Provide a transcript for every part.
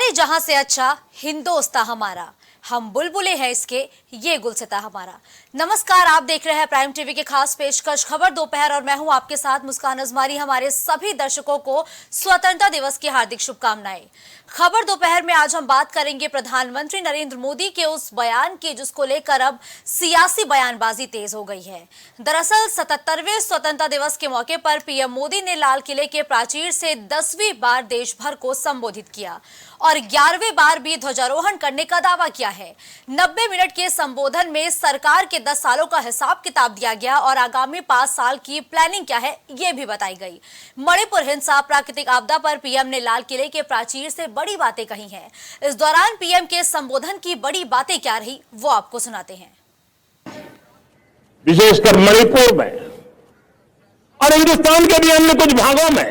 सारे जहां से अच्छा हिंदोस्तां हमारा, हम बुलबुले हैं इसके, ये गुलसिता हमारा। नमस्कार, आप देख रहे हैं प्राइम टीवी के खास पेशकश खबर दोपहर और मैं हूं आपके साथ मुस्कान अजमारी। हमारे सभी दर्शकों को स्वतंत्रता दिवस की हार्दिक शुभकामनाएं। खबर दोपहर में आज हम बात करेंगे प्रधानमंत्री नरेंद्र मोदी के उस बयान की जिसको लेकर अब सियासी बयानबाजी तेज हो गई है। दरअसल 77वें स्वतंत्रता दिवस के मौके पर पीएम मोदी ने लाल किले के प्राचीर से 10वीं बार देश भर को संबोधित किया और 11वें बार भी ध्वजारोहण करने का दावा किया है। 90 मिनट के संबोधन में सरकार के 10 सालों का हिसाब किताब दिया गया और आगामी 5 साल की प्लानिंग क्या है ये भी बताई गई। मणिपुर हिंसा, प्राकृतिक आपदा पर पीएम ने लाल किले के प्राचीर से बड़ी बातें कही हैं। इस दौरान पीएम के संबोधन की बड़ी बातें क्या रही वो आपको सुनाते हैं। विशेषकर मणिपुर में और हिंदुस्तान के भी अन्य कुछ भागों में,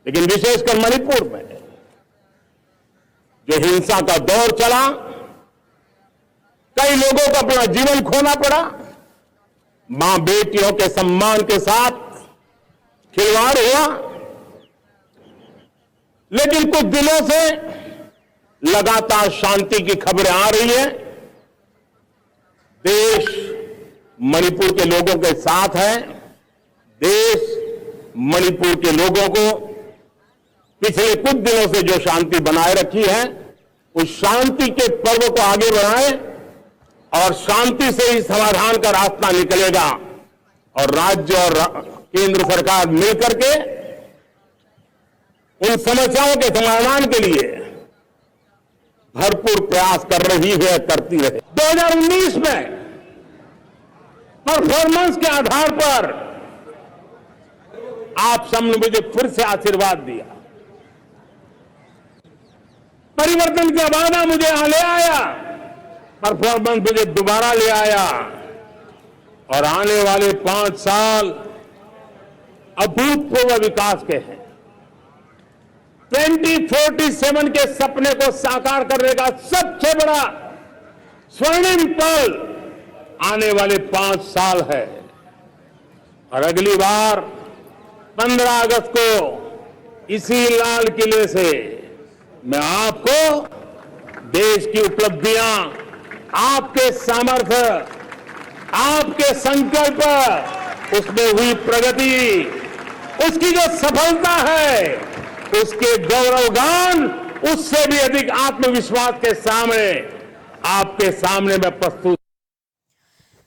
लेकिन विशेषकर मणिपुर में जो हिंसा का दौर चला, कई लोगों को अपना जीवन खोना पड़ा, मां बेटियों के सम्मान के साथ खिलवाड़ हुआ। लेकिन कुछ दिनों से लगातार शांति की खबरें आ रही हैं। देश मणिपुर के लोगों के साथ है। देश मणिपुर के लोगों को पिछले कुछ दिनों से जो शांति बनाए रखी है, उस शांति के पर्व को आगे बढ़ाएं और शांति से ही समाधान का रास्ता निकलेगा। और राज्य और केंद्र सरकार मिलकर के उन समस्याओं के समाधान के लिए भरपूर प्रयास कर रही है, करती रहे। 2019 में परफॉर्मेंस के आधार पर आप सबने मुझे फिर से आशीर्वाद दिया। परिवर्तन का वादा मुझे ले आया, परफॉर्मेंस मुझे दोबारा ले आया और आने वाले 5 साल अभूतपूर्व विकास के हैं। 2047 के सपने को साकार करने का सबसे बड़ा स्वर्णिम पल आने वाले 5 साल है। और अगली बार 15 अगस्त को इसी लाल किले से मैं आपको देश की उपलब्धियां, आपके सामर्थ्य, आपके संकल्प, उसमें हुई प्रगति, उसकी जो सफलता है, उसके गौरवगान, उससे भी अधिक आत्मविश्वास के सामने आपके सामने मैं प्रस्तुत।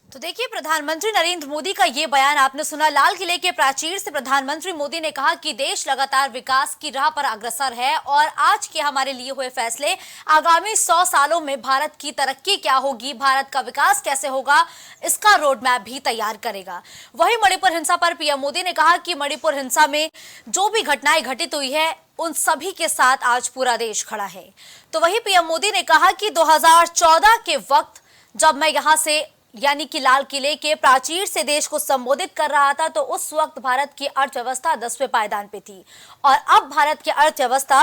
तो देखिए, प्रधानमंत्री नरेंद्र मोदी का ये बयान आपने सुना। लाल किले के प्राचीर से प्रधानमंत्री मोदी ने कहा कि देश लगातार विकास की राह पर अग्रसर है और आज के हमारे लिए हुए फैसले आगामी 100 सालों में भारत की तरक्की क्या होगी, भारत का विकास कैसे होगा, इसका रोड मैप भी तैयार करेगा। वहीं मणिपुर हिंसा पर पीएम मोदी ने कहा कि मणिपुर हिंसा में जो भी घटनाएं घटित हुई है उन सभी के साथ आज पूरा देश खड़ा है। तो वहीं पीएम मोदी ने कहा कि 2014 के वक्त जब मैं यहां से यानी कि लाल किले के प्राचीर से देश को संबोधित कर रहा था तो उस वक्त भारत की अर्थव्यवस्था 10वें पायदान पे थी और अब भारत की अर्थव्यवस्था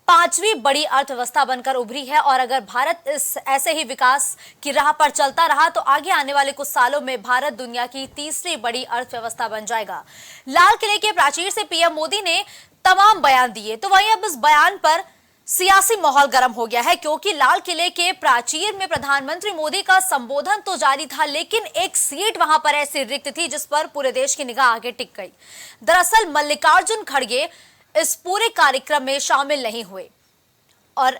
5वीं बड़ी अर्थव्यवस्था बनकर उभरी है। और अगर भारत ऐसे ही विकास की राह पर चलता रहा तो आगे आने वाले कुछ सालों में भारत दुनिया की 3री बड़ी अर्थव्यवस्था बन जाएगा। लाल किले के प्राचीर से पीएम मोदी ने तमाम बयान दिए। तो वहीं अब इस बयान पर सियासी माहौल गर्म हो गया है क्योंकि लाल किले के प्राचीर में प्रधानमंत्री मोदी का संबोधन तो जारी था, लेकिन एक सीट वहां पर ऐसी रिक्त थी जिस पर पूरे देश की निगाह आगे टिक गई। दरअसल मल्लिकार्जुन खड़गे इस पूरे कार्यक्रम में शामिल नहीं हुए और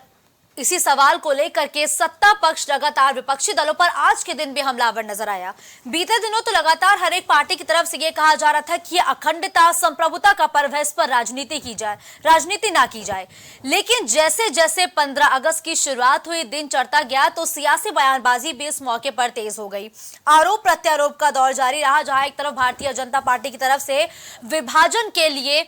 इसी सवाल को लेकर के सत्ता पक्ष लगातार विपक्षी दलों पर आज के दिन भी हमलावर नजर आया। बीते दिनों तो लगातार हर एक पार्टी की तरफ से यह कहा जा रहा था कि यह अखंडता, संप्रभुता का पर्व है, इस पर राजनीति ना की जाए। लेकिन जैसे जैसे 15 अगस्त की शुरुआत हुई, दिन चढ़ता गया तो सियासी बयानबाजी भी इस मौके पर तेज हो गई। आरोप प्रत्यारोप का दौर जारी रहा, जहां एक तरफ भारतीय जनता पार्टी की तरफ से विभाजन के लिए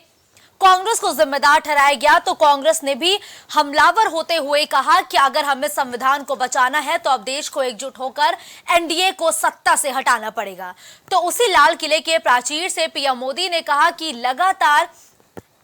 कांग्रेस को जिम्मेदार ठहराया गया तो कांग्रेस ने भी हमलावर होते हुए कहा कि अगर हमें संविधान को बचाना है तो अब देश को एकजुट होकर एनडीए को सत्ता से हटाना पड़ेगा। तो उसी लाल किले के प्राचीर से पीएम मोदी ने कहा कि लगातार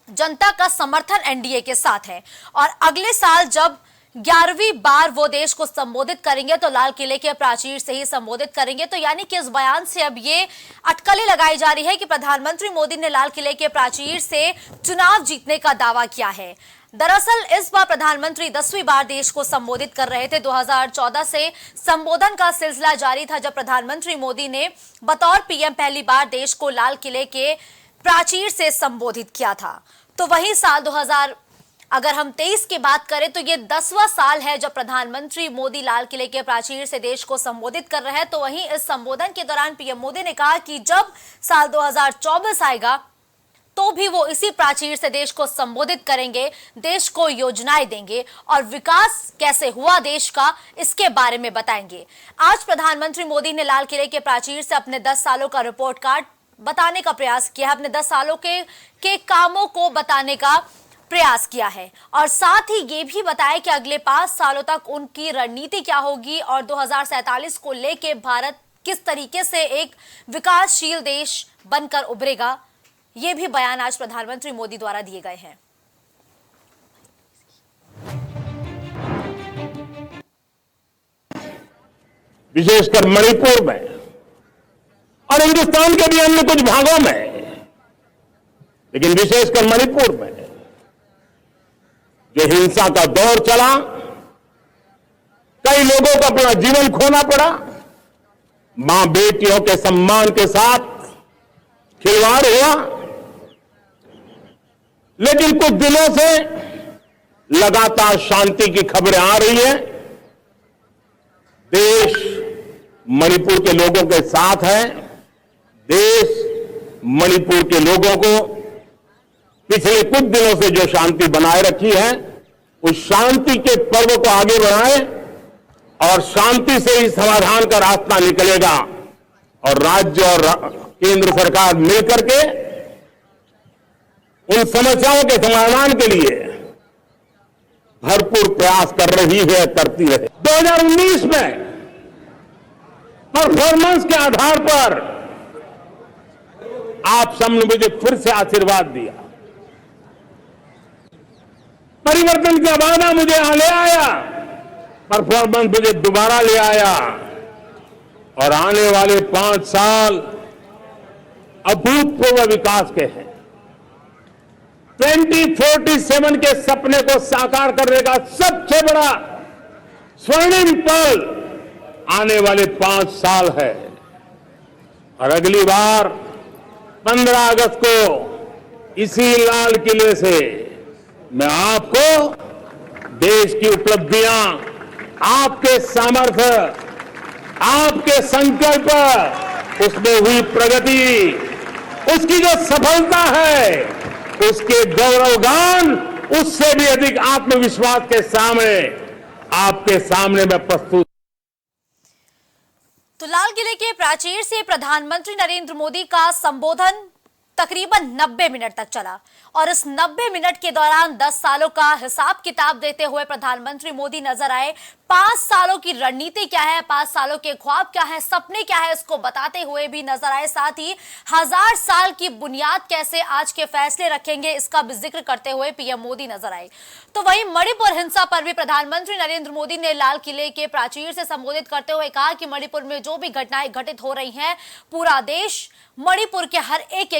जनता का समर्थन एनडीए के साथ है और अगले साल जब 11वीं बार वो देश को संबोधित करेंगे तो लाल किले के प्राचीर से ही संबोधित करेंगे। तो यानी कि इस बयान से अब ये अटकलें लगाई जा रही है कि प्रधानमंत्री मोदी ने लाल किले के प्राचीर से चुनाव जीतने का दावा किया है। दरअसल इस बार प्रधानमंत्री 10वीं बार देश को संबोधित कर रहे थे। 2014 से संबोधन का सिलसिला जारी था, जब प्रधानमंत्री मोदी ने बतौर पीएम पहली बार देश को लाल किले के प्राचीर से संबोधित किया था। तो वही साल 2000 अगर हम 23 की बात करें तो ये 10वां साल है जब प्रधानमंत्री मोदी लाल किले के प्राचीर से देश को संबोधित कर रहे हैं। तो वहीं इस संबोधन के दौरान पीएम मोदी ने कहा कि जब साल 2024 आएगा तो भी वो इसी प्राचीर से देश को संबोधित करेंगे, देश को योजनाएं देंगे और विकास कैसे हुआ देश का इसके बारे में बताएंगे। आज प्रधानमंत्री मोदी ने लाल किले के प्राचीर से अपने 10 सालों का रिपोर्ट कार्ड बताने का प्रयास किया है, अपने 10 सालों के कामों को बताने का प्रयास किया है और साथ ही ये भी बताया कि अगले 5 सालों तक उनकी रणनीति क्या होगी और 2047 को लेके भारत किस तरीके से एक विकासशील देश बनकर उभरेगा। ये भी बयान आज प्रधानमंत्री मोदी द्वारा दिए गए हैं। विशेषकर मणिपुर में और हिंदुस्तान के भी अन्य कुछ भागों में, लेकिन विशेषकर मणिपुर में जो हिंसा का दौर चला, कई लोगों को अपना जीवन खोना पड़ा, मां बेटियों के सम्मान के साथ खिलवाड़ हुआ। लेकिन कुछ दिनों से लगातार शांति की खबरें आ रही हैं। देश मणिपुर के लोगों के साथ है। देश मणिपुर के लोगों को पिछले कुछ दिनों से जो शांति बनाए रखी है, उस शांति के पर्व को आगे बढ़ाए और शांति से ही समाधान का रास्ता निकलेगा और राज्य और केंद्र सरकार मिलकर के उन समस्याओं के समाधान के लिए भरपूर प्रयास कर रही है, करती रहे। 2019 में परफॉर्मेंस के आधार पर आप सबने मुझे फिर से आशीर्वाद दिया, परिवर्तन का वादा मुझे ले आया, परफॉर्मेंस मुझे दोबारा ले आया और आने वाले 5 साल अभूतपूर्व विकास के हैं। 2047 के सपने को साकार करने का सबसे बड़ा स्वर्णिम पल आने वाले 5 साल है और अगली बार 15 अगस्त को इसी लाल किले से मैं आपको देश की उपलब्धियां, आपके सामर्थ्य, आपके संकल्प, उसमें हुई प्रगति, उसकी जो सफलता है, उसके गौरवगान, उससे भी अधिक आत्मविश्वास के सामने आपके सामने मैं प्रस्तुत। तो लाल किले के प्राचीर से प्रधानमंत्री नरेंद्र मोदी का संबोधन तकरीबन 90 मिनट तक चला और इस 90 मिनट के दौरान 10 सालों का हिसाब किताब देते हुए प्रधानमंत्री मोदी नजर आए। 5 सालों की रणनीति क्या है, 5 सालों के ख्वाब क्या है, सपने क्या है, इसको बताते हुए भी नजर आए। साथ ही 1000 साल की बुनियाद कैसे आज के फैसले रखेंगे, इसका भी जिक्र करते हुए पीएम मोदी नजर आए। तो वहीं मणिपुर हिंसा पर भी प्रधानमंत्री नरेंद्र मोदी ने लाल किले के प्राचीर से संबोधित करते हुए कहा कि मणिपुर में जो भी घटनाएं घटित हो रही हैं, पूरा देश मणिपुर के हर एक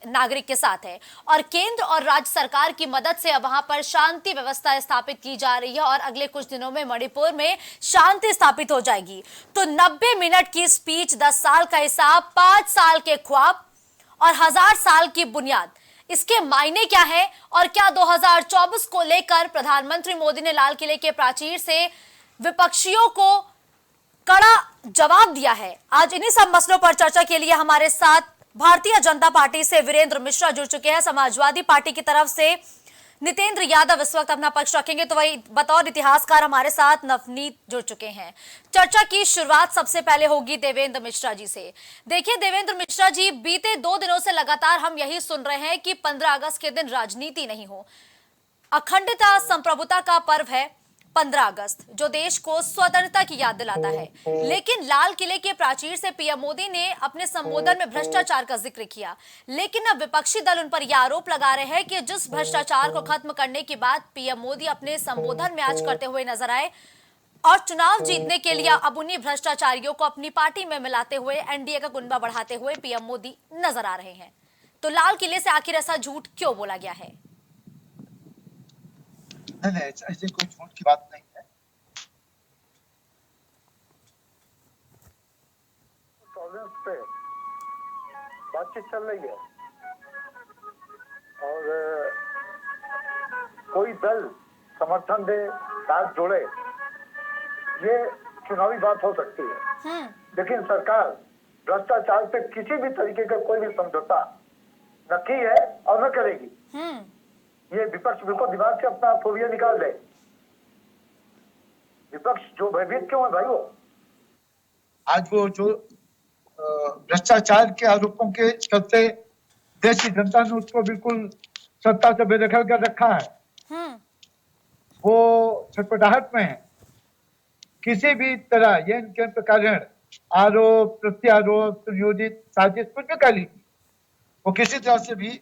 नागरिक के साथ है और केंद्र और राज्य सरकार की मदद से वहां पर शांति व्यवस्था स्थापित की जा रही है और अगले कुछ दिनों में मणिपुर में शांति स्थापित हो जाएगी। तो 90 मिनट की स्पीच, 10 साल का हिसाब, 5 साल के ख्वाब और 1000 साल की बुनियाद, इसके मायने क्या है और क्या 2024 को लेकर प्रधानमंत्री मोदी ने लाल किले के प्राचीर से विपक्षियों को कड़ा जवाब दिया है। आज इन्हीं सब मसलों पर चर्चा के लिए हमारे साथ भारतीय जनता पार्टी से वीरेंद्र मिश्रा जुड़ चुके हैं। समाजवादी पार्टी की तरफ से नितेंद्र यादव इस वक्त अपना पक्ष रखेंगे। तो वही बतौर इतिहासकार हमारे साथ नवनीत जुड़ चुके हैं। चर्चा की शुरुआत सबसे पहले होगी देवेंद्र मिश्रा जी से। देखिए देवेंद्र मिश्रा जी, बीते 2 दिनों से लगातार हम यही सुन रहे हैं कि 15 अगस्त के दिन राजनीति नहीं हो, अखंडता संप्रभुता का पर्व है, 15 अगस्त, जो देश को स्वतंत्रता की याद दिलाता है। लेकिन लाल किले के प्राचीर से पीएम मोदी ने अपने संबोधन में भ्रष्टाचार का जिक्र किया। लेकिन अब विपक्षी दल उन पर यह आरोप लगा रहे हैं कि जिस भ्रष्टाचार को खत्म करने की बात पीएम मोदी अपने संबोधन में आज करते हुए नजर आए और चुनाव जीतने के लिए अब उन्हीं भ्रष्टाचारियों को अपनी पार्टी में मिलाते हुए एनडीए का कुनबा बढ़ाते हुए पीएम मोदी नजर आ रहे हैं। तो लाल किले से आखिर ऐसा झूठ क्यों बोला गया है? नहीं, ऐसी कोई झूठ की बात नहीं है। टॉलरेंस पे बातचीत चल रही है और कोई दल समर्थन दे, साथ जोड़े, ये चुनावी बात हो सकती है। लेकिन सरकार भ्रष्टाचार से किसी भी तरीके का कोई भी समझौता न की है और न करेगी। ये विपक्ष बिल्कुल दिमाग से अपना फोबिया निकाल दे। विपक्ष जो भयभीत क्यों है भाई? वो आज वो जो भ्रष्टाचार के आरोपों के चलते देश की जनता ने उसको बिल्कुल सत्ता से बेदखल कर रखा है। वो छटपटाहट में है। किसी भी तरह ये इनके कारण आरोप प्रत्यारोप सुनियोजित साजिश कुछ भी कर ली, वो किसी तरह से भी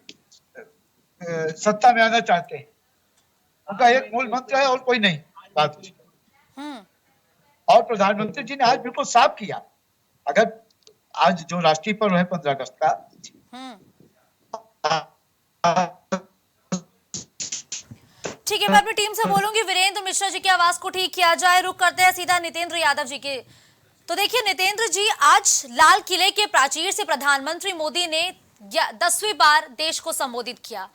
सत्ता में आना चाहते हैं। उनका एक मूल मंत्र है और कोई नहीं बात। और प्रधानमंत्री जी ने आज बिल्कुल साफ किया, अगर आज जो राष्ट्रीय पर्व है 15 अगस्त का, ठीक है, मैं अपनी टीम से बोलूंगी वीरेंद्र मिश्रा जी की आवाज को ठीक किया जाए। रुक करते हैं सीधा नितेंद्र यादव जी के। तो देखिए नितेंद्र जी, आज लाल किले के प्राचीर से प्रधानमंत्री मोदी ने 10वीं बार देश को संबोधित किया।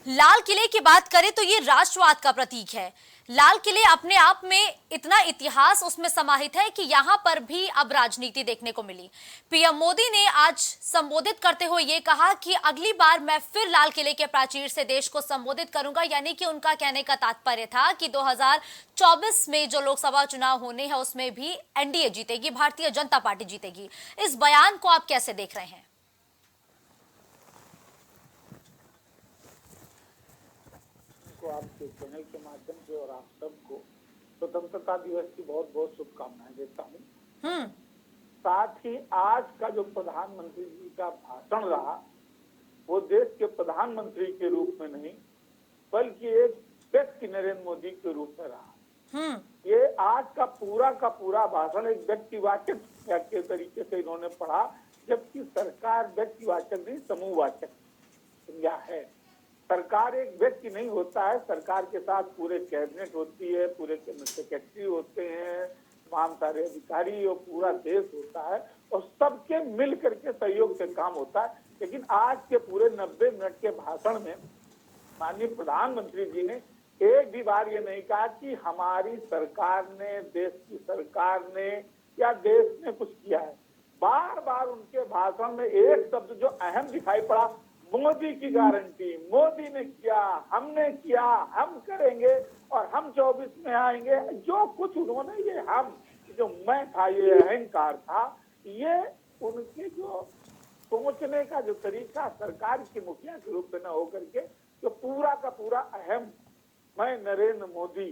लाल किले की बात करें तो ये राष्ट्रवाद का प्रतीक है। लाल किले अपने आप में इतना इतिहास उसमें समाहित है कि यहां पर भी अब राजनीति देखने को मिली। पीएम मोदी ने आज संबोधित करते हुए ये कहा कि अगली बार मैं फिर लाल किले के प्राचीर से देश को संबोधित करूंगा, यानी कि उनका कहने का तात्पर्य था कि 2024 में जो लोकसभा चुनाव होने हैं उसमें भी एनडीए जीतेगी, भारतीय जनता पार्टी जीतेगी। इस बयान को आप कैसे देख रहे हैं? आपके चैनल के माध्यम से और आप सबको स्वतंत्रता दिवस की बहुत बहुत शुभकामनाएं देता हूं। साथ ही आज का जो प्रधानमंत्री जी का भाषण रहा, वो देश के प्रधानमंत्री के रूप में नहीं बल्कि एक व्यक्ति नरेंद्र मोदी के रूप में रहा। ये आज का पूरा भाषण एक व्यक्तिवाचक के तरीके से इन्होंने पढ़ा, जबकि सरकार व्यक्तिवाचक नहीं समूहवाचक संज्ञा है। सरकार एक व्यक्ति नहीं होता है, सरकार के साथ पूरे कैबिनेट होती है, पूरे सेक्रेटरी होते हैं, तमाम सारे अधिकारी और पूरा देश होता है और सबके मिल करके सहयोग से काम होता है। लेकिन आज के पूरे 90 मिनट के भाषण में माननीय प्रधानमंत्री जी ने एक भी बार ये नहीं कहा कि हमारी सरकार ने, देश की सरकार ने या देश ने कुछ किया है। बार बार उनके भाषण में एक शब्द जो अहम दिखाई पड़ा, मोदी की गारंटी, मोदी ने किया, हमने किया, हम करेंगे और हम 24 में आएंगे। जो कुछ उन्होंने ये हम जो मैं था, ये अहंकार था, ये उनके जो सोचने का जो तरीका सरकार के मुखिया के रूप में न होकर के जो पूरा का पूरा अहम मैं नरेंद्र मोदी,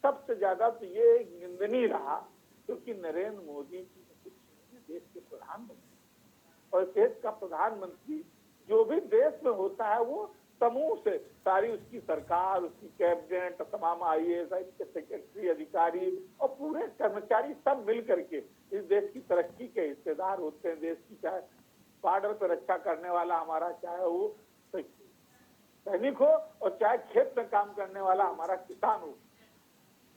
सबसे ज्यादा तो ये निंदनीय रहा क्योंकि नरेंद्र मोदी जी देश के प्रधानमंत्री और देश का प्रधानमंत्री जो भी देश में होता है वो समूह से सारी उसकी सरकार, उसकी कैबिनेट, तमाम आईएएस, सेक्रेटरी, अधिकारी और पूरे कर्मचारी सब मिल करके इस देश की तरक्की के हिस्सेदार होते हैं। देश की चाहे बॉर्डर पर रक्षा करने वाला हमारा, चाहे वो सैनिक हो और चाहे खेत में काम करने वाला हमारा किसान हो,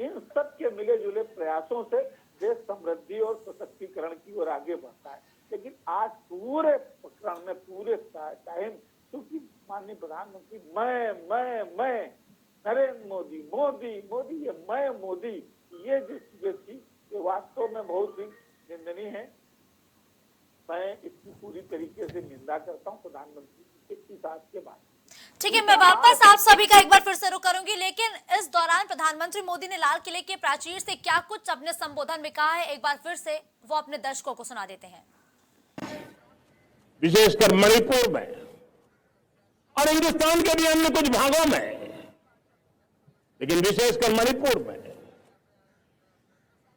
इन सब के मिले जुले प्रयासों से देश समृद्धि और सशक्तिकरण की ओर आगे बढ़ता है। लेकिन आज पूरे प्रकरण में पूरे टाइम क्योंकि माननीय प्रधानमंत्री मैं नरेंद्र मोदी मोदी मोदी ये मैं मोदी, ये जो चीजें थी ये वास्तव में बहुत ही निंदनीय है। मैं इसकी पूरी तरीके से निंदा करता हूँ प्रधानमंत्री के इस आज के बाद। ठीक है, मैं वापस आप सभी का एक बार फिर से रुख करूंगी, लेकिन इस दौरान प्रधानमंत्री मोदी ने लाल किले के प्राचीर से क्या कुछ अपने संबोधन में कहा है, एक बार फिर से वो अपने दर्शकों को सुना देते हैं। विशेषकर मणिपुर में और हिंदुस्तान के भी अन्य कुछ भागों में, लेकिन विशेषकर मणिपुर में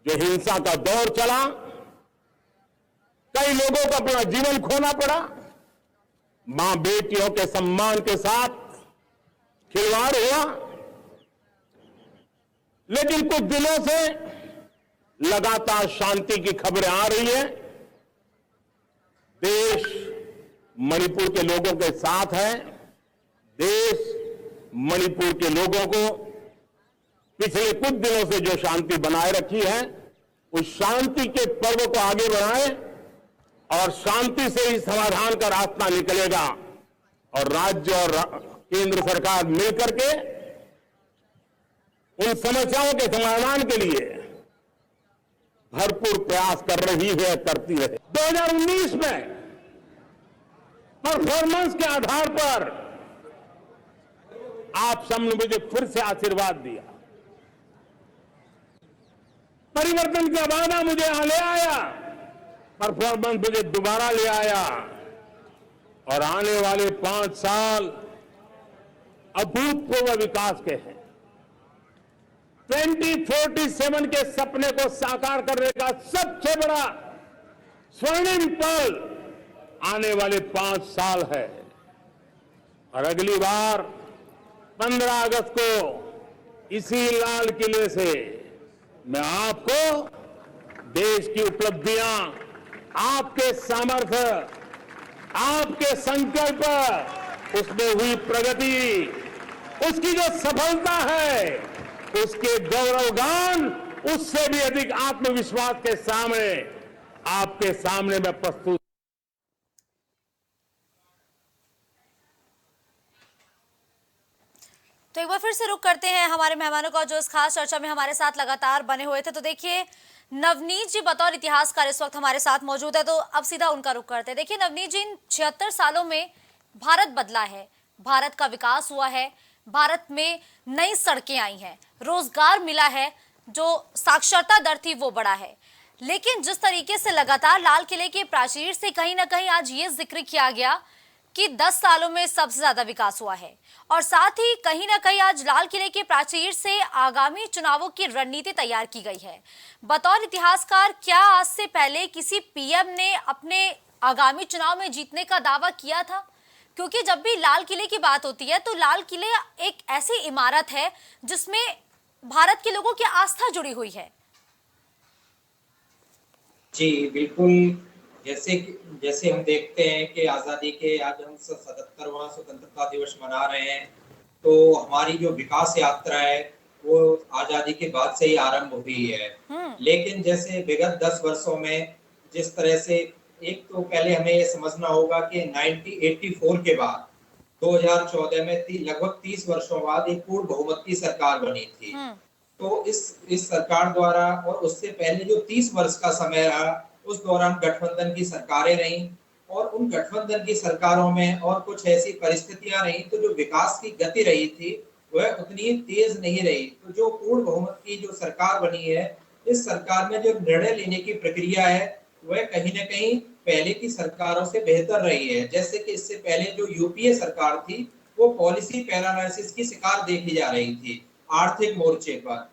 जो हिंसा का दौर चला, कई लोगों को अपना जीवन खोना पड़ा, मां बेटियों के सम्मान के साथ खिलवाड़ हुआ, लेकिन कुछ दिनों से लगातार शांति की खबरें आ रही है। देश मणिपुर के लोगों के साथ है। देश मणिपुर के लोगों को पिछले कुछ दिनों से जो शांति बनाए रखी है, उस शांति के पर्व को आगे बढ़ाएं और शांति से ही समाधान का रास्ता निकलेगा। और राज्य और केंद्र सरकार मिलकर के उन समस्याओं के समाधान के लिए भरपूर प्रयास कर रही है, करती रहे। 2019 में परफॉर्मेंस के आधार पर आप सबने मुझे फिर से आशीर्वाद दिया, परिवर्तन का वादा मुझे ले आया, परफॉर्मेंस मुझे दोबारा ले आया और आने वाले 5 साल अभूतपूर्व विकास के हैं। 2047 के सपने को साकार करने का सबसे बड़ा स्वर्णिम पल आने वाले 5 साल है। और अगली बार 15 अगस्त को इसी लाल किले से मैं आपको देश की उपलब्धियां, आपके सामर्थ्य, आपके संकल्प, उसमें हुई प्रगति, उसकी जो सफलता है, उसके गौरवगान, उससे भी अधिक आत्मविश्वास के सामने आपके सामने मैं प्रस्तुत। तो एक बार फिर से रुक करते हैं हमारे मेहमानों का, जो इस खास चर्चा में हमारे साथ लगातार बने हुए थे। तो देखिए, नवनीत जी बतौर इतिहासकार इस वक्त हमारे साथ मौजूद है, तो अब सीधा उनका रुख करते हैं। देखिए नवनीत जी, इन 76 सालों में भारत बदला है, भारत का विकास हुआ है, भारत में नई सड़कें आई हैं, रोजगार मिला है, जो साक्षरता दर थी वो बढ़ा है। लेकिन जिस तरीके से लगातार लाल किले के प्राचीर से कहीं ना कहीं आज ये जिक्र किया गया कि 10 सालों में सबसे ज्यादा विकास हुआ है, और साथ ही कहीं ना कहीं आज लाल किले के प्राचीर से आगामी चुनावों की रणनीति तैयार की गई है। बतौर इतिहासकार, क्या आज से पहले किसी पीएम ने अपने आगामी चुनाव में जीतने का दावा किया था? क्योंकि जब भी लाल किले की बात होती है तो लाल किले एक ऐसी इमारत है जिसमें भारत के लोगों की आस्था जुड़ी हुई है। जी बिल्कुल, जैसे हम देखते हैं कि आज़ादी के आज हम 77वां स्वतंत्रता दिवस मना रहे हैं, तो हमारी जो विकास यात्रा है वो आज़ादी के बाद से ही आरंभ हुई है। लेकिन जैसे विगत 10 वर्षों में जिस तरह से, एक तो पहले हमें ये समझना होगा कि 1984 के बाद 2014 में लगभग 30 वर्षों बाद एक पूर्ण बहुमत की सरकार बनी थी। तो इस सरकार द्वारा, और उससे पहले जो 30 वर्ष का समय रहा, उस दौरान गठबंधन की सरकारें रहीं, और उन गठबंधन की सरकारों में और कुछ ऐसी परिस्थितियां रहीं तो जो विकास की गति रही थी वह उतनी तेज नहीं रही। तो जो पूर्ण बहुमत की जो सरकार बनी है, इस सरकार में जो निर्णय लेने की प्रक्रिया है वह कहीं न कहीं पहले की सरकारों से बेहतर रही है। जैसे कि इससे पहले जो यूपीए सरकार थी वो पॉलिसी पैरालाइसिस की शिकार देखी जा रही थी आर्थिक मोर्चे पर।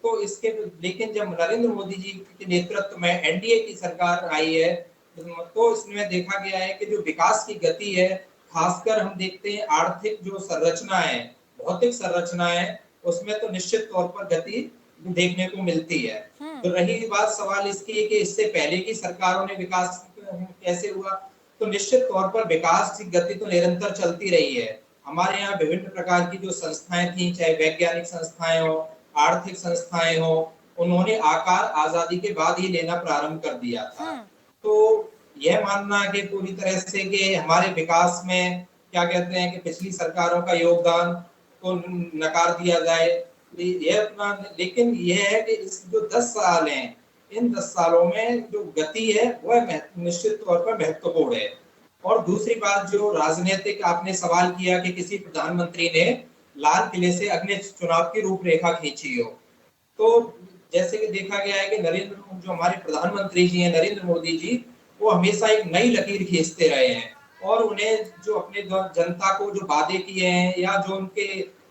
तो इसके, लेकिन जब नरेंद्र मोदी जी के नेतृत्व में एनडीए की सरकार आई है, तो इसमें देखा गया है कि जो विकास की गति है, खासकर हम देखते हैं आर्थिक जो संरचना है, भौतिक संरचना है, उसमें तो निश्चित तौर पर गति देखने को मिलती है। तो रही बात सवाल इसकी कि इससे पहले की सरकारों ने विकास कैसे हुआ, तो निश्चित तौर पर विकास की गति तो निरंतर चलती रही है। हमारे यहाँ विभिन्न प्रकार की जो संस्थाएं थी, चाहे वैज्ञानिक संस्थाएं हो, आर्थिक संस्थाएं हो, उन्होंने आकार आजादी के बाद ही लेना प्रारंभ कर दिया था। तो यह मानना कि पूरी तरह से कि हमारे विकास में क्या कहते हैं कि पिछली सरकारों का योगदान को नकार दिया जाए, यह अपना, लेकिन यह है कि इस जो 10 साल हैं, इन 10 सालों में जो गति है वह निश्चित तौर पर महत्वपूर्ण है। और दूसरी बात, जो राजनीतिक आपने सवाल किया कि किसी प्रधानमंत्री ने लाल किले से अगले चुनाव की रूपरेखा खींची हो, तो जैसे कि देखा गया है कि जो हमारे प्रधानमंत्री जी हैं नरेंद्र मोदी जी, वो हमेशा एक नई लकीर खींचते रहे हैं, और उन्हें जो अपने जनता को जो वादे किए हैं या जो उनके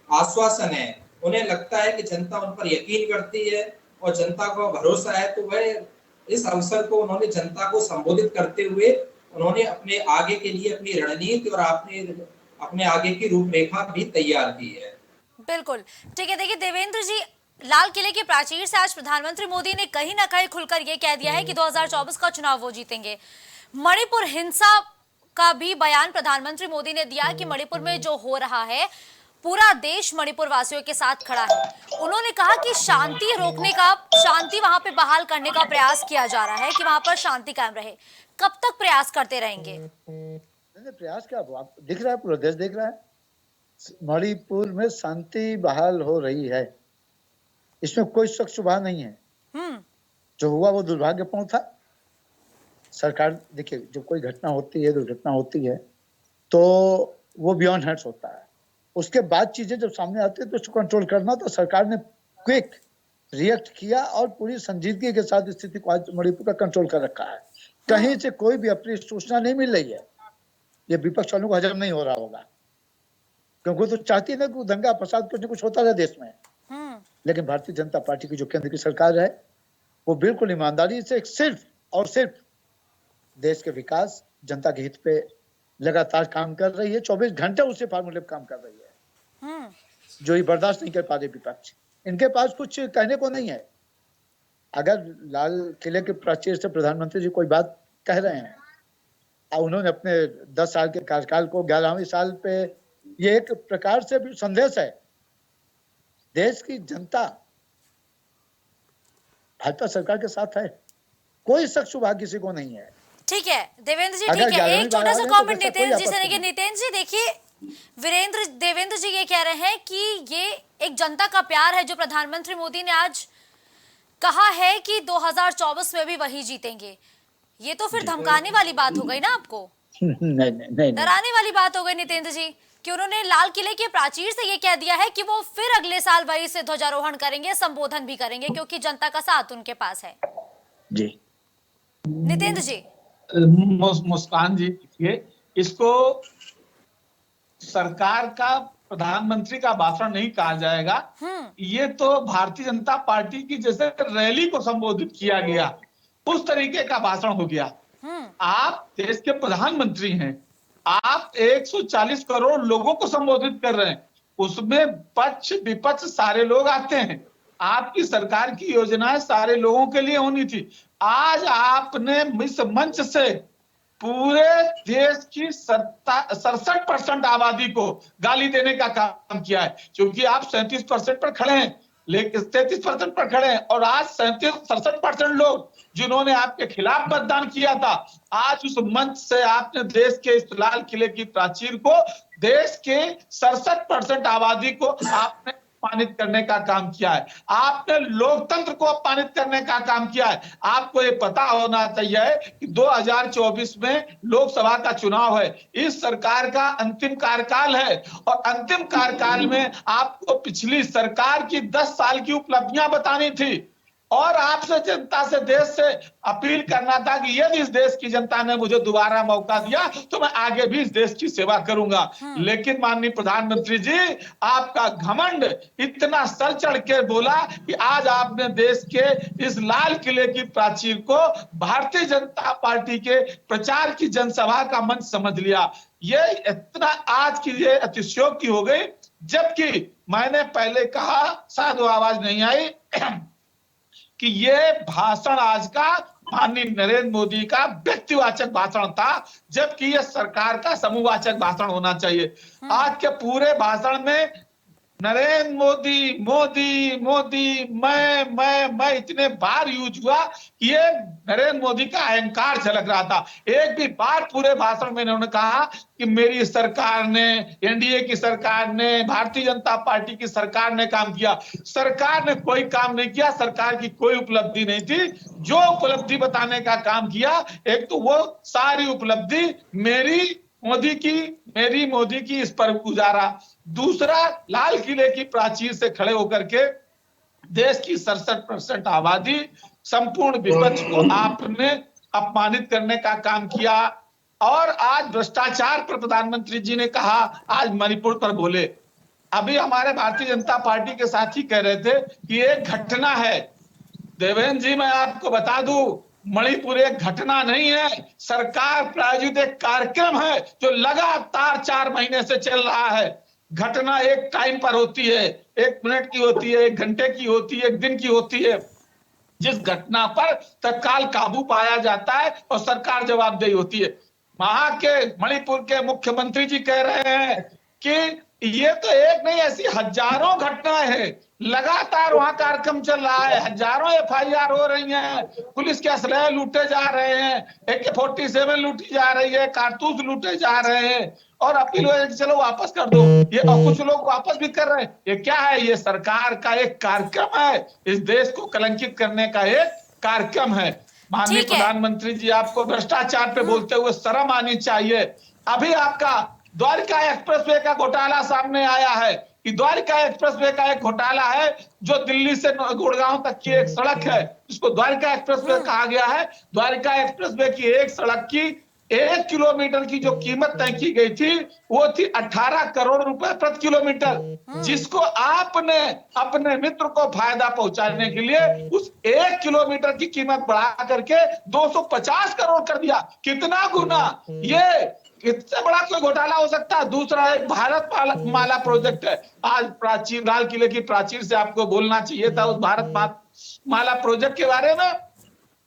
आश्वासन है, उन्हें लगता है कि जनता उन पर यकीन करती है, और जनता को भरोसा है, तो वह इस अवसर को उन्होंने जनता को संबोधित करते हुए उन्होंने अपने आगे के लिए अपनी रणनीति और अपने आगे की रूपरेखा भी तैयार की है। बिल्कुल ठीक है। देखिए देवेंद्र जी, लाल किले के प्राचीर से आज प्रधानमंत्री मोदी ने कहीं ना कहीं खुलकर ये कह दिया है कि 2024 का चुनाव वो जीतेंगे। मणिपुर हिंसा का भी बयान प्रधानमंत्री मोदी ने दिया कि मणिपुर में जो हो रहा है, पूरा देश मणिपुर वासियों के साथ खड़ा है। उन्होंने कहा कि शांति रोकने का, शांति वहां पे बहाल करने का प्रयास किया जा रहा है कि वहां पर शांति कायम रहे। कब तक प्रयास करते रहेंगे? प्रयास क्या, आप दिख रहा है, पूरा देश देख रहा है, मणिपुर में शांति बहाल हो रही है, इसमें कोई शक शुबा नहीं है। जो हुआ वो दुर्भाग्यपूर्ण था। सरकार, देखिए, जब कोई घटना होती है, दुर्घटना होती है, तो वो बियॉन्ड हेड्स होता है। उसके बाद चीजें जब सामने आती है तो उसको कंट्रोल करना, तो सरकार ने क्विक रिएक्ट किया और पूरी संजीदगी के साथ स्थिति को आज मणिपुर का कंट्रोल कर रखा है। कहीं से कोई भी अप्रिय सूचना नहीं मिल रही है। ये विपक्ष वालों को हजम नहीं हो रहा होगा, क्योंकि तो चाहती है ना कि दंगा फसाद कुछ न कुछ होता रहे देश में। लेकिन भारतीय जनता पार्टी की जो केंद्र की सरकार है, वो बिल्कुल ईमानदारी से सिर्फ और सिर्फ देश के विकास, जनता के हित पे लगातार काम कर रही है। 24 घंटे उसी फार्मूले पे काम कर रही है, जो ये बर्दाश्त नहीं कर पा रहे विपक्ष। इनके पास कुछ कहने को नहीं है। अगर लाल किले के प्राचीर से प्रधानमंत्री जी कोई बात कह रहे हैं, उन्होंने अपने 10 साल के कार्यकाल को 11वें साल पे, ये एक प्रकार से भी संदेश है। देश की जनता भाजपा सरकार के साथ है, कोई शक शुबा किसी को नहीं है। ठीक है देवेंद्र जी, ठीक है। एक छोटा सा कमेंट नितेंद्र जी से लेंगे। नितेंद्र जी देखिए, देवेंद्र जी ये कह रहे हैं कि ये एक जनता का प्यार है जो प्रधानमंत्री मोदी ने आज कहा है कि 2024 में भी वही जीतेंगे। ये तो फिर धमकाने वाली बात हो गई ना आपको? नहीं, डराने वाली बात हो गई नितेंद्र जी, कि उन्होंने लाल किले के प्राचीर से ये कह दिया है कि वो फिर अगले साल वही से ध्वजारोहण करेंगे, संबोधन भी करेंगे, क्योंकि जनता का साथ उनके पास है। जी नितेंद्र जी, मुस्कान जी, देखिए, इसको सरकार का, प्रधानमंत्री का भाषण नहीं कहा जाएगा। ये तो भारतीय जनता पार्टी की जैसे रैली को संबोधित किया गया, उस तरीके का भाषण हो गया। आप देश के प्रधानमंत्री हैं, आप 140 करोड़ लोगों को संबोधित कर रहे हैं, उसमें पक्ष विपक्ष सारे लोग आते हैं। आपकी सरकार की योजनाएं सारे लोगों के लिए होनी थी। आज आपने इस मंच से पूरे देश की 67% आबादी को गाली देने का काम किया है, क्योंकि आप 37% पर खड़े हैं, लेकिन 33% पर खड़े हैं, और आज 67% लोग जिन्होंने आपके खिलाफ मतदान किया था, आज उस मंच से आपने देश के इस लाल किले की प्राचीर को, देश के 67% आबादी को आपने अपमानित करने का काम किया है। आपने लोकतंत्र को अपमानित करने का काम किया है। आपको ये पता होना चाहिए कि 2024 में लोकसभा का चुनाव है, इस सरकार का अंतिम कार्यकाल है, और अंतिम कार्यकाल में आपको पिछली सरकार की 10 साल की उपलब्धियां बतानी थी, और आपसे, जनता से, देश से अपील करना था कि यदि इस देश की जनता ने मुझे दोबारा मौका दिया तो मैं आगे भी इस देश की सेवा करूंगा। लेकिन माननीय प्रधानमंत्री जी, आपका घमंड इतना सर चढ़ के बोला कि आज आपने देश के इस लाल किले की प्राचीर को भारतीय जनता पार्टी के प्रचार की जनसभा का मंच समझ लिया। ये इतना आज की ये अतिशयोक्ति हो गई, जबकि मैंने पहले कहा, शायद वो आवाज नहीं आई, कि ये भाषण आज का माननीय नरेंद्र मोदी का व्यक्तिवाचक भाषण था, जबकि ये सरकार का समूहवाचक भाषण होना चाहिए। आज के पूरे भाषण में नरेंद्र मोदी मोदी मोदी, मैं इतने बार यूज हुआ कि ये नरेंद्र मोदी का अहंकार झलक रहा था। एक भी बार पूरे भाषण में इन्होंने कहा कि मेरी सरकार ने, एनडीए की सरकार ने, भारतीय जनता पार्टी की सरकार ने काम किया। सरकार ने कोई काम नहीं किया, सरकार की कोई उपलब्धि नहीं थी। जो उपलब्धि बताने का काम किया, एक तो वो सारी उपलब्धि मेरी मोदी की इस पर गुजारा। दूसरा, लाल किले की प्राचीर से खड़े होकर के देश की 67% आबादी, संपूर्ण विपक्ष को आपने अपमानित करने का काम किया। और आज भ्रष्टाचार पर प्रधानमंत्री जी ने कहा, आज मणिपुर पर बोले। अभी हमारे भारतीय जनता पार्टी के साथी कह रहे थे कि एक घटना है देवेंद्र जी, मैं आपको बता दूं, मणिपुर एक घटना नहीं है, सरकार प्रायोजित एक कार्यक्रम है जो लगातार 4 महीने से चल रहा है। घटना एक टाइम पर होती है, 1 मिनट की होती है, 1 घंटे की होती है, 1 दिन की होती है। जिस घटना पर तत्काल काबू पाया जाता है और सरकार जवाबदेही होती है। वहां के मणिपुर के मुख्यमंत्री जी कह रहे हैं कि ये तो एक नहीं, ऐसी हजारों घटनाएं हैं, लगातार वहां कार्यक्रम चल रहा है, हजारों एफआईआर हो रही हैं, पुलिस के असलहे लूटे जा रहे हैं, AK-47 लूटी जा रही है, कारतूस लूटे जा रहे हैं, और अपील हो कि चलो वापस कर दो ये, और कुछ लोग वापस भी कर रहे हैं। ये क्या है? ये सरकार का एक कार्यक्रम है, इस देश को कलंकित करने का एक कार्यक्रम है। माननीय प्रधानमंत्री जी, आपको भ्रष्टाचार पे बोलते हुए शर्म आनी चाहिए। अभी आपका द्वारका एक्सप्रेसवे का घोटाला सामने आया है कि द्वारका एक्सप्रेसवे का एक घोटाला है जो दिल्ली से गुड़गांव तक की एक सड़क है, इसको द्वारका एक्सप्रेसवे कहा गया है। द्वारका एक्सप्रेसवे की एक सड़क की 1 किलोमीटर की जो कीमत तय की गई थी वो थी 18 करोड़ रुपए प्रति किलोमीटर, जिसको आपने अपने मित्र को फायदा पहुंचाने के लिए उस 1 किलोमीटर की कीमत बढ़ा करके 250 करोड़ कर दिया। कितना गुना! ये इससे बड़ा कोई घोटाला हो सकता है? दूसरा एक भारत माला प्रोजेक्ट है। आज प्राचीर, लाल किले की प्राचीर से आपको बोलना चाहिए था उस भारत माला प्रोजेक्ट के बारे में,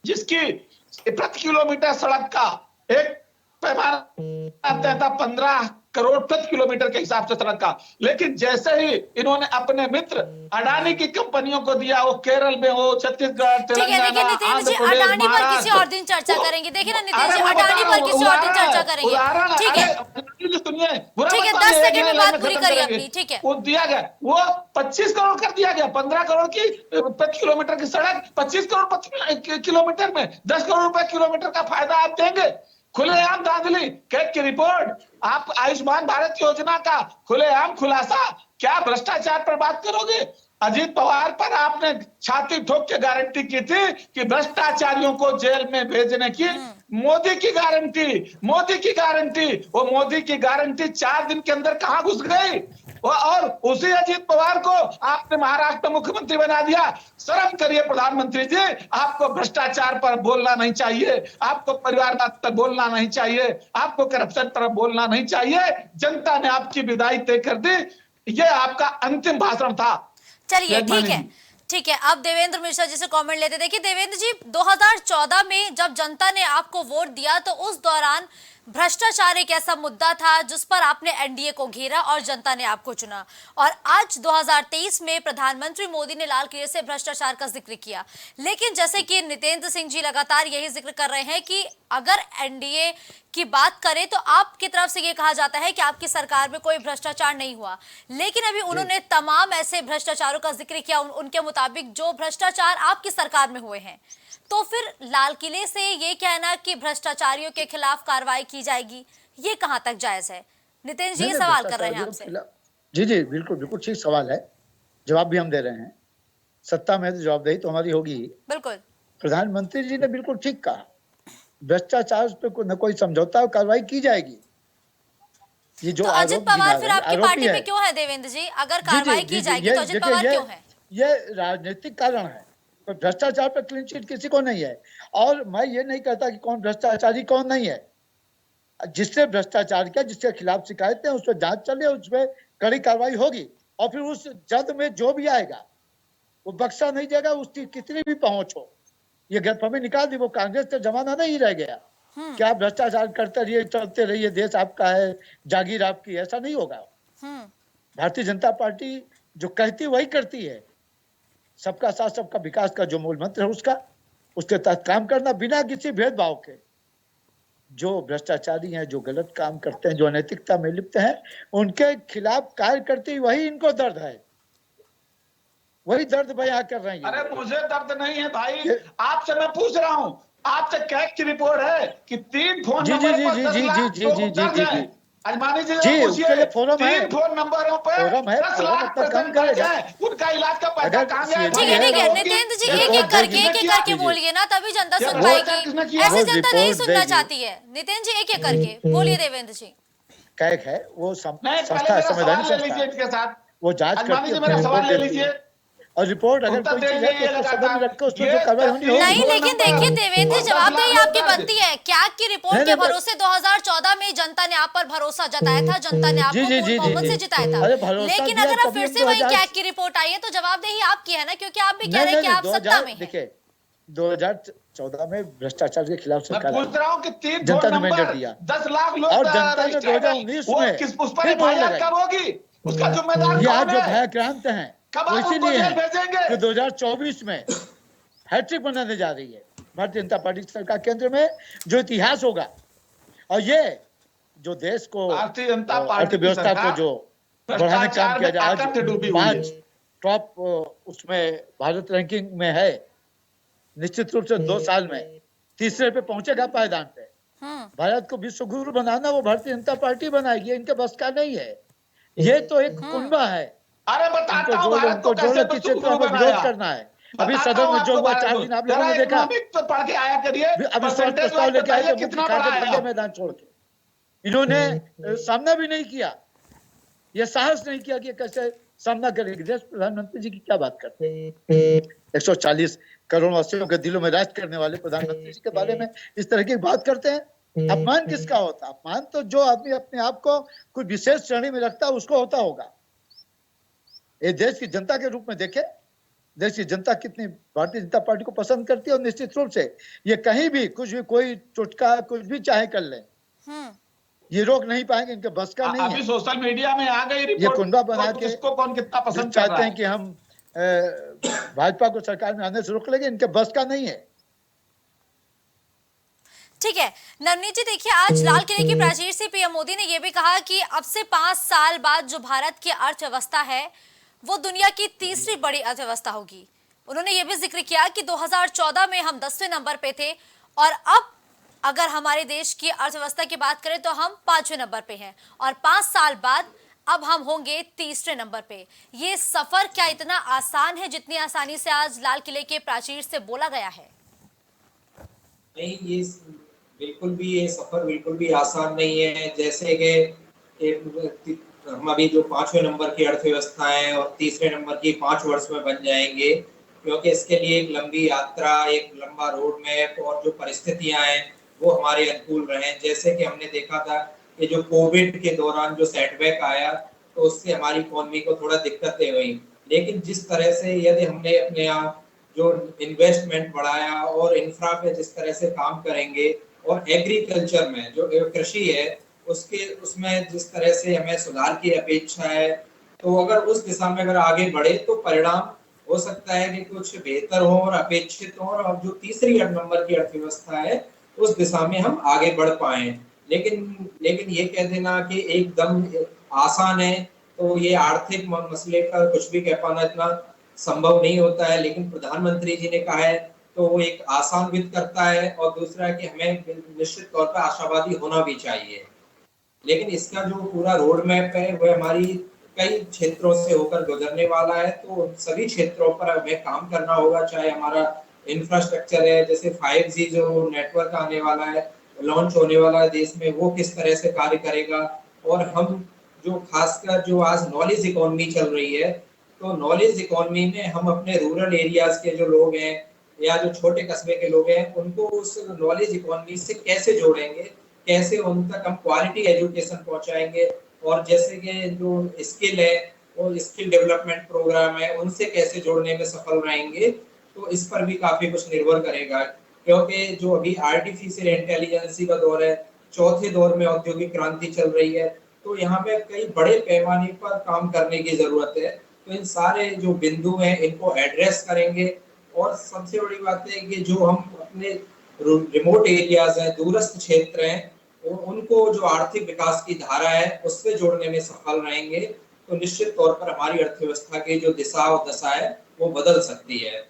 जिसकी प्रति किलोमीटर सड़क का एक पैमाना था 15 करोड़ प्रति किलोमीटर के हिसाब से सड़क का। लेकिन जैसे ही इन्होंने अपने मित्र अडानी की कंपनियों को दिया, वो केरल में हो, छत्तीसगढ़, तेलंगाना, आंध्र प्रदेश, अडानी पर किसी और दिन चर्चा करेंगे। देखिए ना नितेश जी, अडानी पर किसी और दिन चर्चा करेंगे। ठीक है, सुनिए, ठीक है, 10 सेकंड में बात पूरी करिए अपनी। ठीक है, वो दिया गया, वो 25 करोड़ कर दिया गया। 15 करोड़ की प्रति किलोमीटर की सड़क 25 करोड़ प्रति किलोमीटर में 10 करोड़ रुपए किलोमीटर का फायदा आप देंगे। खुलेआम धांधली, कैग की रिपोर्ट, आप आयुष्मान भारत योजना का खुलेआम खुलासा, क्या भ्रष्टाचार पर बात करोगे? अजीत पवार पर आपने छाती ठोक के गारंटी की थी कि भ्रष्टाचारियों को जेल में भेजने की मोदी की गारंटी, मोदी की गारंटी, वो मोदी की गारंटी 4 दिन के अंदर कहां घुस गई? और उसी अजीत पवार को आपने महाराष्ट्र में मुख्यमंत्री बना दिया। शर्म करिए प्रधानमंत्री जी, आपको भ्रष्टाचार पर बोलना नहीं चाहिए, आपको परिवारवाद पर बोलना नहीं चाहिए, आपको करप्शन पर बोलना नहीं चाहिए। जनता ने आपकी विदाई तय कर दी, ये आपका अंतिम भाषण था। चलिए ठीक है। अब देवेंद्र मिश्रा जी से कमेंट लेते। देखिए देवेंद्र जी, 2014 में जब जनता ने आपको वोट दिया तो उस दौरान भ्रष्टाचार एक ऐसा मुद्दा था जिस पर आपने एनडीए को घेरा और जनता ने आपको चुना। और आज 2023 में प्रधानमंत्री मोदी ने लाल किले से भ्रष्टाचार का जिक्र किया, लेकिन जैसे कि नितेंद्र सिंह जी लगातार यही जिक्र कर रहे हैं कि अगर एनडीए की बात करें तो आपकी तरफ से ये कहा जाता है कि आपकी सरकार में कोई भ्रष्टाचार नहीं हुआ, लेकिन अभी उन्होंने तमाम ऐसे भ्रष्टाचारों का जिक्र किया उनके मुताबिक जो भ्रष्टाचार आपकी सरकार में हुए हैं। तो फिर लाल किले से ये कहना कि भ्रष्टाचारियों के खिलाफ कार्रवाई की जाएगी, ये कहां तक जायज है? नितिन जी, ये सवाल कर रहे हैं आपसे। जी बिल्कुल बिल्कुल ठीक सवाल है, जवाब भी हम दे रहे हैं। सत्ता में तो जवाबदेही तो हमारी होगी। बिल्कुल, प्रधानमंत्री जी ने बिल्कुल ठीक कहा, भ्रष्टाचार पे न कोई समझौता और कार्रवाई की जाएगी। ये जो तो अजित पवार फिर आपकी पार्टी में क्यों है देवेंद्र जी? अगर कार्रवाई की जाएगी तो अजित पवार क्यों है? ये राजनीतिक कारण है, तो भ्रष्टाचार पर क्लीन चिट किसी को नहीं है। और मैं ये नहीं कहता कि कौन भ्रष्टाचारी कौन नहीं है। जिससे भ्रष्टाचार किया, जिसके खिलाफ शिकायत है, उस पर जांच चले, उस पर कड़ी कार्रवाई होगी और फिर उस जद में जो भी आएगा वो बख्शा नहीं जाएगा, उसकी कितनी भी पहुंच हो। ये गलतफहमी निकाल दी, वो कांग्रेस का जमाना नहीं रह गया। क्या भ्रष्टाचार करते रहिए, चलते रहिए, देश आपका है, जागीर आपकी, ऐसा नहीं होगा। भारतीय जनता पार्टी जो कहती वही करती है। सबका साथ सबका विकास का जो मूल मंत्र है उसके तहत काम करना, बिना किसी भेदभाव के। जो भ्रष्टाचारी हैं, जो गलत काम करते हैं, जो अनैतिकता में लिप्त हैं, उनके खिलाफ कार्य करती वही इनको दर्द है, वही दर्द बयां कर रही है। अरे मुझे दर्द नहीं है भाई, आपसे मैं पूछ रहा हूँ, आपसे कैग की रिपोर्ट है कि 3 फोन नंबर जी अजमानी जी उसके लिए फोरम है, 3 फोन नंबरों पर 10 लाख कम करेगा, उनका इलाज का पैसा कहां गया? ठीक है नितेंद्र जी, एक करके बोलिए ना, तभी जनता सुन पाएगी। ऐसे जनता नहीं सुनना चाहती है। नितिन जी एक करके बोलिए। देवेंद्र जी, कैग है वो संस्था, संवैधानिक संस्था, वो जांच करती है और रिपोर्ट अगर उत्तर कोई चीज है देंगे तो ये उसको सदन में लगातार। रख के उस पर ये जो कार्रवाई होनी तस्वीर होगी। नहीं, दो लेकिन नंबर देखिए देवेंद्र जी, 10 जवाबदेही लाख आपकी लोग बनती है। कैग की रिपोर्ट नहीं के नहीं भरोसे 2014 में जनता ने आप पर भरोसा जताया था, जनता ने जी आपको जी पूर्ण जी जी बहुमत जी से जिताया था। अरे भरोसा लेकिन दिया अगर अब तभी फिर हम से वही 2000 कैग की रिपोर्ट आई है तो जवाबदेही आपकी है ना, क्योंकि आप भी कह नहीं रहे हैं नहीं कि नहीं आप सत्ता 2000 में हैं। देखिए 2014 में भ्रष्टाचार के खिलाफ मैं सरकार पूछ आई, रहा हूँ कि तीन दो जनता ने नंबर मैंडेट दिया 10 लाख लोग और जनता ने रजिस्टर्ड है, 2019 वो में किस उस पर फिर मोहर एफआईआर लगाई। कब होगी? उसका जिम्मेदार ये आज कौन जो है? भयाक्रांत हैं कब वो आप उनको इसीलिए जेल हैं भेजेंगे? कि 2024 में हैट्रिक बनाने जा रही है भारतीय जनता पार्टी की सरकार केंद्र में, जो इतिहास होगा। और ये जो देश को भारतीय जनता पार्टी की अर्थव्यवस्था को सरकार जो बढ़ाने का काम भ्रष्टाचार किया में जाए, आज अकथ डूबी हुई है। 5 टॉप उसमें भारत रैंकिंग में है। निश्चित रूप से 2 साल में तीसरे पे पहुंचेगा पायदान पे। भारत को विश्व गुरु बनाना वो भारतीय जनता पार्टी बनाएगी, इनके बस का नहीं है। ये तो एक कुनबा है, अरे इनको बताता हूँ जोड़ लो, भारत को उनको जोड़ कैसे लो, किस क्षेत्र विश्वगुरु में बनाया। विरोध करना है। अभी बताता सदन हूँ में जो आपको हुआ भारत 4 को, दिन आप लोगों जरा ने देखा, इकोनॉमिक तो पढ़ के आया करिए, अविश्वास परसेंटेज प्रस्ताव वाइज लेके आए बताइए थे, मुख्य कितना खाते बढ़ाया। भागे मैदान छोड़ के। इन्होंने सामना भी नहीं किया, ये साहस नहीं किया कि कैसे सामना करेंगे। देश प्रधानमंत्री जी की क्या बात करते हैं, 140 करोड़ वासियों के दिलों में राज करने वाले प्रधानमंत्री जी के बारे में इस तरह की बात करते हैं। अपमान किसका होता है? अपमान तो जो आदमी अपने आप को कोई विशेष श्रेणी में रखता है उसको होता होगा। ये देश की जनता के रूप में देखे, देश की जनता कितनी भारतीय जनता पार्टी को पसंद करती है। और निश्चित रूप से ये कहीं भी कुछ भी कोई चुटका कुछ भी चाहे कर ले, ये रोक नहीं पाएंगे, इनके बस का नहीं अभी है। सोशल मीडिया में आ गई ये रिपोर्ट, कुंडा बना के इसको कौन कितना जो पसंद कर चाहते रहा हैं है। कि हम भाजपा को सरकार में आने से रोक लेंगे, इनके बस का नहीं है। ठीक है नवनीत जी, देखिए आज लाल किले की प्राचीर से पीएम मोदी ने यह भी कहा कि अब से 5 साल बाद जो भारत की अर्थव्यवस्था है वो दुनिया की तीसरी बड़ी अर्थव्यवस्था होगी। उन्होंने ये भी जिक्र किया कि 2014 में हम 10वें नंबर पे थे और अब अगर हमारे देश की अर्थव्यवस्था की बात करें तो हम 5वें नंबर पे हैं और 5 साल बाद अब हम होंगे तीसरे नंबर पे। ये सफर क्या इतना आसान है जितनी आसानी से आज लाल किले के प्राचीर से बोला गया है? नहीं, ये सफर बिल्कुल भी आसान नहीं है। जैसे कि हम अभी जो 5वें नंबर की अर्थव्यवस्था है और तीसरे नंबर की 5 वर्ष में बन जाएंगे, क्योंकि इसके लिए एक लंबी यात्रा, एक लंबा रोड मैप और जो परिस्थितियां हैं वो हमारे अनुकूल रहे। जैसे कि हमने देखा था कि जो कोविड के दौरान जो सेटबैक आया तो उससे हमारी इकोनॉमी को थोड़ा दिक्कतें हुई, लेकिन जिस तरह से यदि हमने अपने यहाँ जो इन्वेस्टमेंट बढ़ाया और इंफ्रा पे जिस तरह से काम करेंगे और एग्रीकल्चर में जो कृषि है उसमें जिस तरह से हमें सुधार की अपेक्षा है, तो अगर उस दिशा में अगर आगे बढ़े तो परिणाम हो सकता है कि कुछ बेहतर हो और अपेक्षित हो, और अब जो तीसरी नंबर की अर्थव्यवस्था है उस दिशा में हम आगे बढ़ पाए। लेकिन ये कह देना कि एकदम आसान है, तो ये आर्थिक मसले का कुछ भी कह पाना इतना संभव नहीं होता है। लेकिन प्रधानमंत्री जी ने कहा है तो वो एक आसान वित्त करता है, और दूसरा है कि हमें निश्चित तौर पर आशावादी होना भी चाहिए। लेकिन इसका जो पूरा रोड मैप है वह हमारी कई क्षेत्रों से होकर गुजरने वाला है, तो सभी क्षेत्रों पर हमें काम करना होगा। चाहे हमारा इंफ्रास्ट्रक्चर है, जैसे 5G जो नेटवर्क आने वाला है, लॉन्च होने वाला है देश में, वो किस तरह से कार्य करेगा, और हम जो खासकर जो आज नॉलेज इकोनॉमी चल रही है, तो नॉलेज इकोनॉमी में हम अपने रूरल एरियाज के जो लोग हैं या जो छोटे कस्बे के लोग हैं उनको उस नॉलेज इकोनॉमी से कैसे जोड़ेंगे, कैसे उन तक हम क्वालिटी एजुकेशन पहुंचाएंगे, और जैसे कि जो स्किल है और स्किल डेवलपमेंट प्रोग्राम है उनसे कैसे जोड़ने में सफल रहेंगे, तो इस पर भी काफी कुछ निर्भर करेगा। क्योंकि जो अभी आर्टिफिशियल इंटेलिजेंसी का दौर है, चौथे दौर में औद्योगिक क्रांति चल रही है, तो यहाँ पे कई बड़े पैमाने पर काम करने की जरूरत है। तो इन सारे जो बिंदु हैं इनको एड्रेस करेंगे, और सबसे बड़ी बात है कि जो हम अपने रिमोट एरियाज हैं, दूरस्थ क्षेत्र हैं, उनको जो आर्थिक विकास की धारा है उससे जोड़ने में सफल रहेंगे, तो निश्चित तौर पर हमारी अर्थव्यवस्था की जो दिशा और दशा है वो बदल सकती है।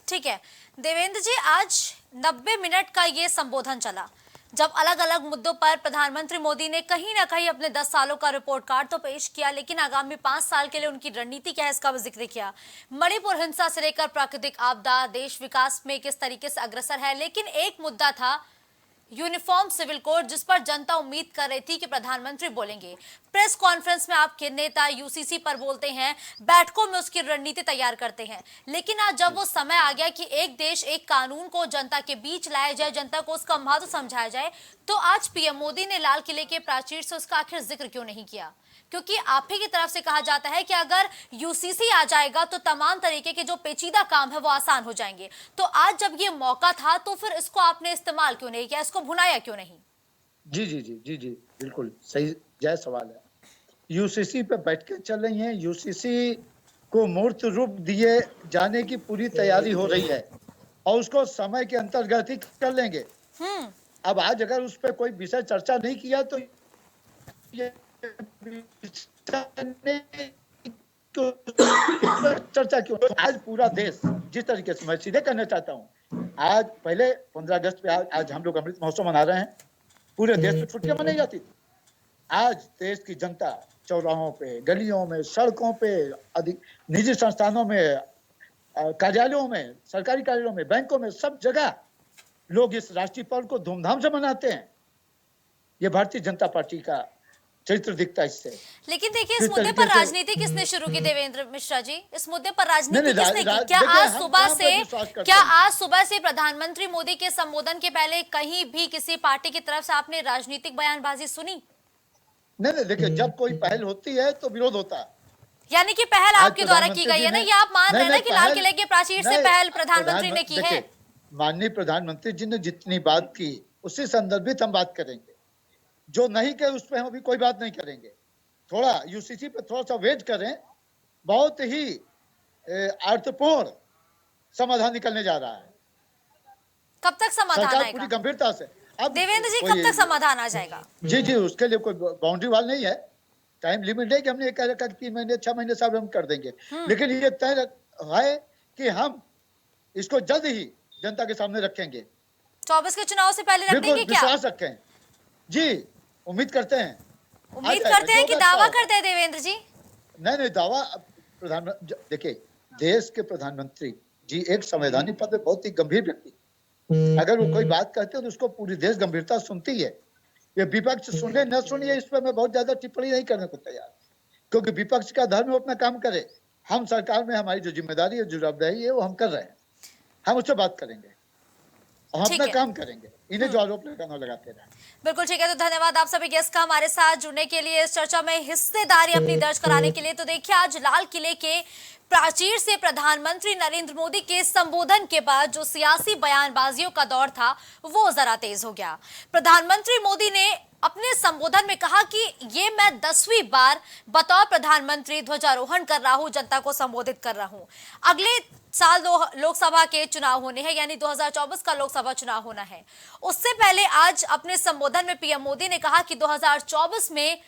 ठीक है देवेंद्र जी, आज 90 मिनट का ये संबोधन चला जब अलग अलग मुद्दों पर प्रधानमंत्री मोदी ने कहीं ना कहीं अपने 10 सालों का रिपोर्ट कार्ड तो पेश किया, लेकिन आगामी 5 साल के लिए उनकी रणनीति क्या है इसका भी जिक्र किया। मणिपुर हिंसा से लेकर प्राकृतिक आपदा, देश विकास में किस तरीके से अग्रसर है, लेकिन एक मुद्दा था यूनिफॉर्म सिविल कोड, जिस पर जनता उम्मीद कर रही थी कि प्रधानमंत्री बोलेंगे। प्रेस कॉन्फ्रेंस में आपके नेता यूसीसी पर बोलते हैं, बैठकों में उसकी रणनीति तैयार करते हैं, लेकिन आज जब वो समय आ गया कि एक देश एक कानून को जनता के बीच लाया जाए, जनता को उसका महत्व समझाया जाए, तो आज पीएम मोदी ने लाल किले के प्राचीर से उसका आखिर जिक्र क्यों नहीं किया? क्योंकि आप ही की तरफ से कहा जाता है कि अगर यूसीसी आ जाएगा तो तमाम तरीके के जो पेचीदा काम है वो आसान हो जाएंगे। तो आज जब ये मौका था तो फिर इसको आपने इस्तेमाल क्यों नहीं किया, इसको भुनाया क्यों नहीं? जी जी जी जी जी बिल्कुल सही जायज सवाल है। यूसीसी पे बैठ के चल रही हैं, यूसीसी को मूर्त रूप दिए जाने की पूरी तैयारी हो रही है और उसको समय के अंतर्गत ही कर लेंगे। अब आज अगर उस पर कोई विषय चर्चा नहीं किया तो ये चर्चा क्यों? आज पूरा देश जिस तरीके से, मैं सीधे करना चाहता हूँ, आज पहले 15 अगस्त पे आज हम लोग अमृत महोत्सव मना रहे हैं, पूरे देश में छुट्टियां मनाई जाती थी। आज देश की जनता चौराहों पे, गलियों में, सड़कों पे, अधिक निजी संस्थानों में, कार्यालयों में, सरकारी कार्यालयों में, बैंकों में, सब जगह लोग इस राष्ट्रीय पर्व को धूमधाम से मनाते हैं। ये भारतीय जनता पार्टी का चरित्र दिखता है इससे। लेकिन देखिए, इस मुद्दे पर राजनीति किसने शुरू की देवेंद्र मिश्रा जी? इस मुद्दे पर राजनीति किसने की? क्या आज सुबह से प्रधानमंत्री मोदी के संबोधन के पहले कहीं भी किसी पार्टी की तरफ से आपने राजनीतिक बयानबाजी सुनी? नहीं, देखिए, जब कोई पहल होती है तो विरोध होता है। यानी कि पहल आपके द्वारा की गई है ना? ये आप मान रहे हैं ना कि लाल किले के प्राचीर से पहल प्रधानमंत्री ने की है? माननीय प्रधानमंत्री जी ने जितनी बात की उसी संदर्भित हम बात करेंगे। जो नहीं कहे उस पर हम अभी कोई बात नहीं करेंगे। थोड़ा यूसीसी पे थोड़ा सा वेट करें, बहुत ही अर्थपूर्ण समाधान निकलने जा रहा है। कब तक समाधान आएगा? पूरी गंभीरता से। अब देवेंद्र जी, कब तक समाधान आ जाएगा? जी जी, उसके लिए कोई बाउंड्री वाल नहीं है, टाइम लिमिट है कि हमने कह रखा 3 महीने 6 महीने सब हम कर देंगे, लेकिन ये तय है कि हम इसको जल्द ही जनता के सामने रखेंगे। 24 के चुनाव से पहले रख देंगे क्या? विश्वास रखें जी, उम्मीद करते हैं। उम्मीद करते हैं कि दावा करते हैं देवेंद्र जी? नहीं, दावा प्रधानमंत्री, देखिए, देश के प्रधानमंत्री जी एक संवैधानिक पद पे बहुत ही गंभीर व्यक्ति, अगर वो कोई बात कहते हैं तो उसको पूरी देश गंभीरता सुनती है। ये विपक्ष सुने न सुनिए, इस पर मैं बहुत ज्यादा टिप्पणी नहीं करने को तैयार, क्योंकि विपक्ष का धर्म अपना काम करे। हम सरकार में हमारी जो जिम्मेदारी है, जो जवाबदेही है, वो हम कर रहे हैं। हम उससे बात करेंगे और हम अपना काम करेंगे। इन्हें जो आरोप लगाते रहे। बिल्कुल ठीक है, तो धन्यवाद आप सभी गेस्ट का हमारे साथ जुड़ने के लिए, इस चर्चा में हिस्सेदारी अपनी दर्ज कराने के लिए। तो देखिए, आज लाल किले के प्राचीर से प्रधानमंत्री नरेंद्र मोदी के संबोधन के बाद जो सियासी बयानबाजियों का दौर था वो जरा तेज हो गया। प्रधानमंत्री मोदी ने अपने संबोधन में कहा कि ये मैं 10वीं बार बतौर प्रधानमंत्री ध्वजारोहण कर रहा हूं, जनता को संबोधित कर रहा हूं। अगले साल लोकसभा के चुनाव होने हैं, यानी 2024 का लोकसभा चुनाव होना है। उससे पहले आज अपने संबोधन में पीएम मोदी ने कहा कि 2024 में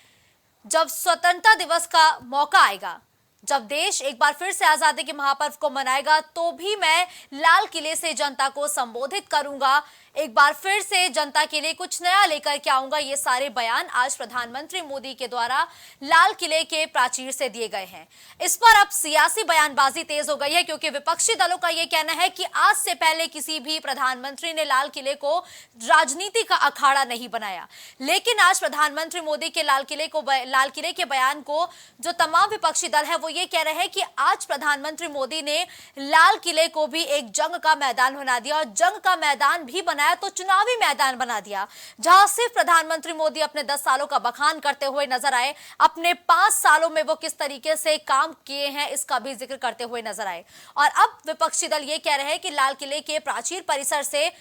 जब स्वतंत्रता दिवस का मौका आएगा, जब देश एक बार फिर से आजादी के महापर्व को मनाएगा, तो भी मैं लाल किले से जनता को संबोधित करूंगा, एक बार फिर से जनता के लिए कुछ नया लेकर के आऊंगा। ये सारे बयान आज प्रधानमंत्री मोदी के द्वारा लाल किले के प्राचीर से दिए गए हैं। इस पर अब सियासी बयानबाजी तेज हो गई है, क्योंकि विपक्षी दलों का यह कहना है कि आज से पहले किसी भी प्रधानमंत्री ने लाल किले को राजनीति का अखाड़ा नहीं बनाया। लेकिन आज प्रधानमंत्री मोदी के लाल किले के बयान को जो तमाम विपक्षी दल है वो ये कह रहे हैं कि आज प्रधानमंत्री मोदी ने लाल किले को भी एक जंग का मैदान बना दिया, और जंग का मैदान भी बनाया तो चुनावी मैदान बना दिया, जहां सिर्फ प्रधानमंत्री मोदी अपने 10 सालों का बखान करते हुए नजर आए, अपने 5 सालों में वो किस तरीके से काम किए हैं इसका भी जिक्र करते हुए नजर आए। और अब विपक्षी दल ये कह रहे हैं कि लाल किले के प्राचीर परिसर से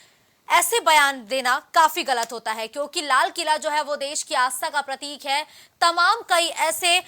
ऐसे बयान देना काफी गलत होता है, क्योंकि लाल किला जो है वो देश की आस्था का प्रतीक है। तमाम कई ऐसे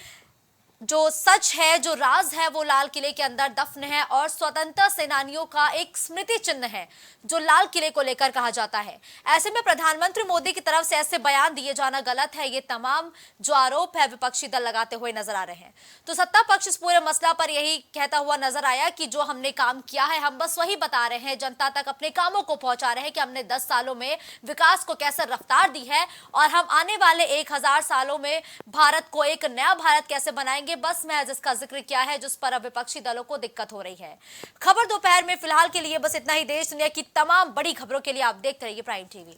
जो सच है, जो राज है, वो लाल किले के अंदर दफन है, और स्वतंत्रता सेनानियों का एक स्मृति चिन्ह है जो लाल किले को लेकर कहा जाता है। ऐसे में प्रधानमंत्री मोदी की तरफ से ऐसे बयान दिए जाना गलत है। ये तमाम जो आरोप है विपक्षी दल लगाते हुए नजर आ रहे हैं। तो सत्ता पक्ष इस पूरे मसला पर यही कहता हुआ नजर आया कि जो हमने काम किया है हम बस वही बता रहे हैं, जनता तक अपने कामों को पहुंचा रहे हैं कि हमने 10 सालों में विकास को कैसे रफ्तार दी है, और हम आने वाले 1000 सालों में भारत को एक नया भारत कैसे बनाएंगे। बस मैं इसका जिक्र किया है, जिस पर अब विपक्षी दलों को दिक्कत हो रही है। खबर दोपहर में फिलहाल के लिए बस इतना ही। देश दुनिया की तमाम बड़ी खबरों के लिए आप देखते रहिए प्राइम टीवी।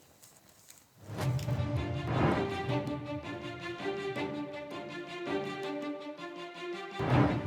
है।